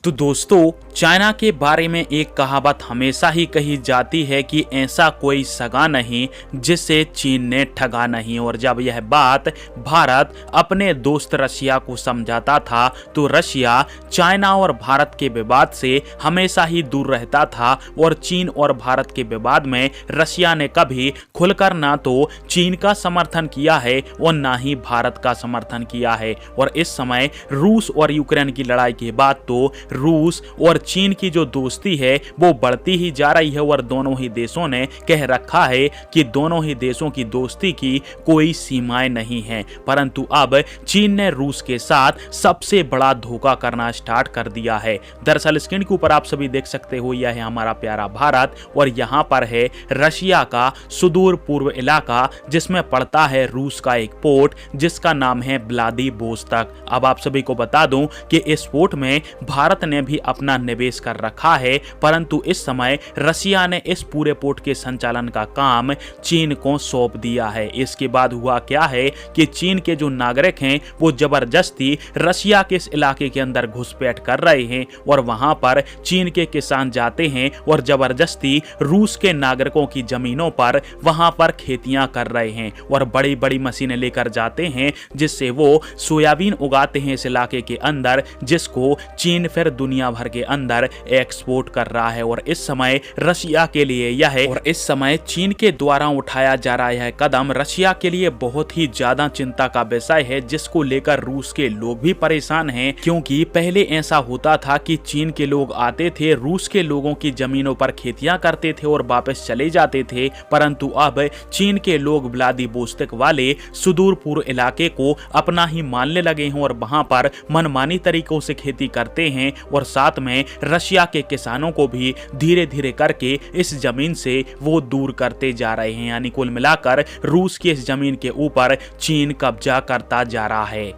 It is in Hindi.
तो दोस्तों, चाइना के बारे में एक कहावत हमेशा ही कही जाती है कि ऐसा कोई सगा नहीं जिसे चीन ने ठगा नहीं। और जब यह बात भारत अपने दोस्त रशिया को समझाता था तो रशिया चाइना और भारत के विवाद से हमेशा ही दूर रहता था और चीन और भारत के विवाद में रशिया ने कभी खुलकर ना तो चीन का समर्थन किया है और ना ही भारत का समर्थन किया है। और इस समय रूस और यूक्रेन की लड़ाई के बाद तो रूस और चीन की जो दोस्ती है वो बढ़ती ही जा रही है और दोनों ही देशों ने कह रखा है कि दोनों ही देशों की दोस्ती की कोई सीमाएं नहीं है। परंतु अब चीन ने रूस के साथ सबसे बड़ा धोखा करना स्टार्ट कर दिया है। दरअसल स्क्रीन के ऊपर आप सभी देख सकते हो, यह है हमारा प्यारा भारत और यहाँ पर है रशिया का सुदूर पूर्व इलाका जिसमें पड़ता है रूस का एक पोर्ट जिसका नाम है व्लादिवोस्तोक। अब आप सभी को बता दूं कि इस पोर्ट में भारत ने भी अपना निवेश कर रखा है, परंतु इस समय रशिया ने इस पूरे पोर्ट के संचालन का काम चीन को सौंप दिया है। इसके बाद हुआ क्या है कि चीन के जो नागरिक हैं वो जबरदस्ती रशिया के इस इलाके के अंदर घुसपैठ कर रहे हैं और वहां पर चीन के किसान जाते हैं और जबरदस्ती रूस के नागरिकों की जमीनों पर वहां पर खेतियां कर रहे हैं और बड़ी बड़ी मशीनें लेकर जाते हैं जिससे वो सोयाबीन उगाते हैं इस इलाके के अंदर, जिसको चीन फिर दुनिया भर के अंदर एक्सपोर्ट कर रहा है। और इस समय रशिया के लिए इस समय चीन के द्वारा उठाया जा रहा है कदम रशिया के लिए बहुत ही ज्यादा चिंता का विषय है, जिसको लेकर रूस के लोग भी परेशान हैं। क्योंकि पहले ऐसा होता था कि चीन के लोग आते थे, रूस के लोगों की जमीनों पर खेतियां करते थे और वापस चले जाते थे, परंतु अब चीन के लोग व्लादिवोस्तोक वाले सुदूर पूर्व इलाके को अपना ही मानने लगे हैं और वहां पर मनमानी तरीकों से खेती करते हैं और साथ में रशिया के किसानों को भी धीरे धीरे करके इस जमीन से वो दूर करते जा रहे हैं। यानी कुल मिलाकर रूस की इस जमीन के ऊपर चीन कब्जा करता जा रहा है।